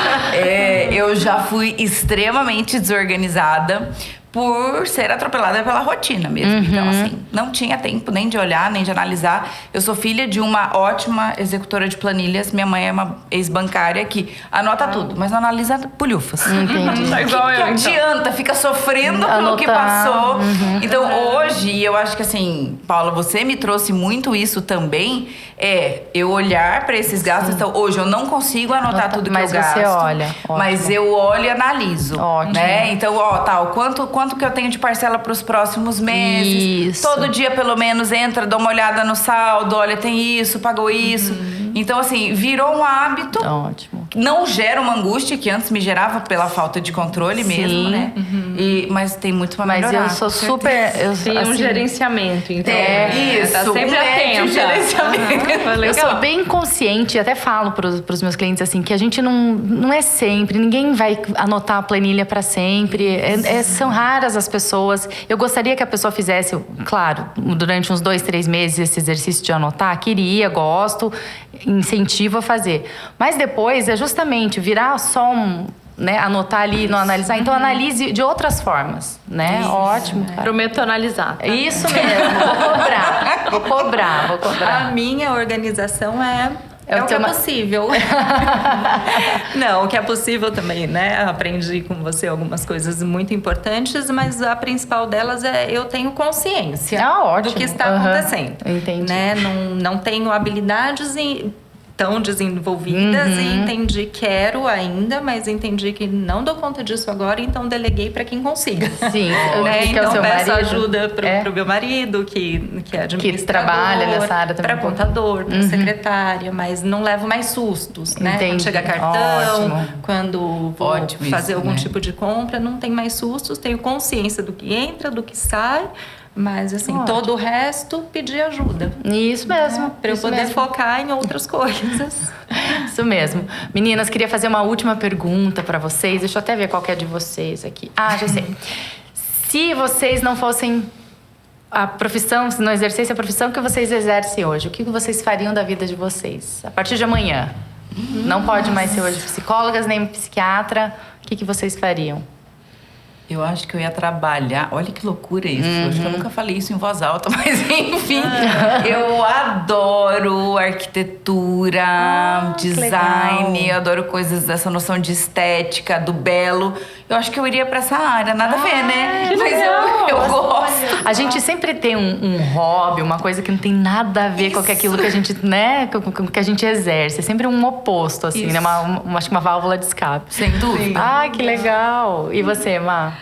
Eu já fui extremamente desorganizada por ser atropelada pela rotina mesmo. Então, assim, não tinha tempo nem de olhar, nem de analisar. Eu sou filha de uma ótima executora de planilhas. Minha mãe é uma ex-bancária que anota tudo, mas não analisa bulhufas. Entendi. Tá igual que adianta? Fica sofrendo pelo que passou. Então, hoje, eu acho que assim, Paula, você me trouxe muito isso também. Eu olhar para esses gastos. Então, hoje eu não consigo anotar tudo que eu gasto. Mas você olha. Mas eu olho e analiso. Ótimo. Né? Então, quanto que eu tenho de parcela para os próximos meses. Isso. Todo dia, pelo menos, entra, dá uma olhada no saldo. Olha, tem isso, pagou isso. Então, assim, virou um hábito. Ótimo. Não gera uma angústia que antes me gerava pela falta de controle mesmo, né? Mas tem muito pra melhorar. Mas eu sou super... Um gerenciamento, então. Isso. Tá sempre atenta. Gerenciamento. Eu sou bem consciente, até falo pros meus clientes assim, que a gente não é sempre, ninguém vai anotar a planilha para sempre. São raras as pessoas. Eu gostaria que a pessoa fizesse, claro, durante uns 2, 3 meses esse exercício de anotar. Queria, gosto, incentivo a fazer. Mas depois é justamente virar só anotar ali, não analisar. Então, analise de outras formas, né? Isso, ótimo. Prometo analisar. Tá? Isso mesmo. Vou cobrar. A minha organização é o que é possível. Não, o que é possível também, né? Aprendi com você algumas coisas muito importantes, mas a principal delas é eu tenho consciência do que está acontecendo. Entendi. Né? Não tenho habilidades tão desenvolvidas e entendi, quero ainda, mas entendi que não dou conta disso agora, então deleguei para quem consiga. Sim, né? que então é o seu peço marido? ajuda pro meu marido, que é administrador, que trabalha nessa área também. Para contador, para secretária, mas não levo mais sustos, né? Entendi. Quando chega cartão, Ótimo. quando vou fazer isso, algum né? tipo de compra, não tem mais sustos, tenho consciência do que entra, do que sai. Mas, assim, todo o resto, pedir ajuda. Isso mesmo. Para eu poder focar em outras coisas. Isso mesmo. Meninas, queria fazer uma última pergunta para vocês. Deixa eu até ver qual que é de vocês aqui. Já sei. Se vocês não fossem a profissão, se não exercessem a profissão que vocês exercem hoje, o que vocês fariam da vida de vocês? A partir de amanhã. Não pode mais ser hoje psicólogas nem psiquiatra. O que vocês fariam? Eu acho que eu ia trabalhar. Olha que loucura isso. Acho que eu nunca falei isso em voz alta, mas enfim. Eu adoro arquitetura, design, eu adoro coisas dessa noção de estética, do belo. Eu acho que eu iria pra essa área. Nada a ver, né? Mas eu gosto. A gente sempre tem um hobby, uma coisa que não tem nada a ver com aquilo que a gente, né, com que a gente exerce. É sempre um oposto, assim, né? Acho que uma válvula de escape. Sem dúvida. Ah, que legal. E você, Má?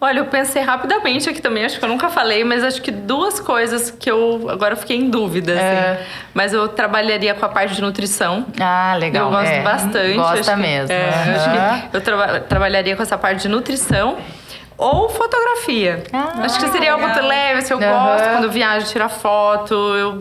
Olha, eu pensei rapidamente aqui também, acho que eu nunca falei, mas acho que duas coisas que eu agora fiquei em dúvida, assim. Mas eu trabalharia com a parte de nutrição. Ah, legal. Eu gosto bastante. Gosta mesmo. Acho que eu trabalharia com essa parte de nutrição. Ou fotografia. Acho que seria algo leve, assim, eu gosto quando eu viajo, tirar foto. Eu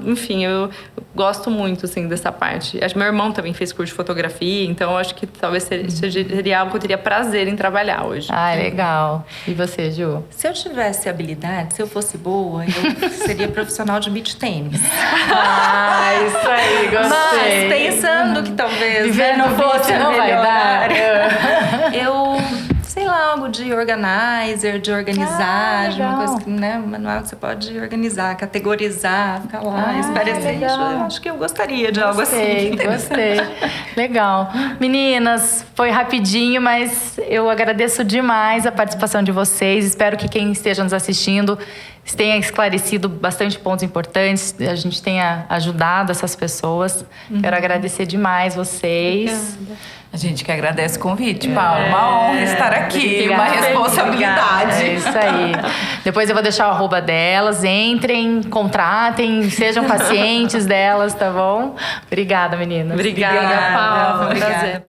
gosto muito, assim, dessa parte. Acho que meu irmão também fez curso de fotografia, então acho que talvez seria algo que eu teria prazer em trabalhar hoje. Ah, legal. E você, Ju? Se eu tivesse habilidade, se eu fosse boa, eu seria profissional de beach tênis. Ah, isso aí, gostei. Mas pensando que talvez viver no fosse não vai dar. Eu, sei lá, algo de organizer, de organizar, de uma coisa que, né, um manual que você pode organizar, categorizar, ficar lá, esclarecer. Acho que eu gostaria de algo assim. Gostei. Legal. Meninas, foi rapidinho, mas eu agradeço demais a participação de vocês. Espero que quem esteja nos assistindo tenha esclarecido bastante pontos importantes, a gente tenha ajudado essas pessoas. Quero agradecer demais vocês. Obrigada. A gente que agradece o convite, Paula. Uma honra estar aqui, uma responsabilidade. É isso aí. Depois eu vou deixar o arroba delas. Entrem, contratem, sejam pacientes delas, tá bom? Obrigada, meninas. Obrigada, Paula. Foi um prazer.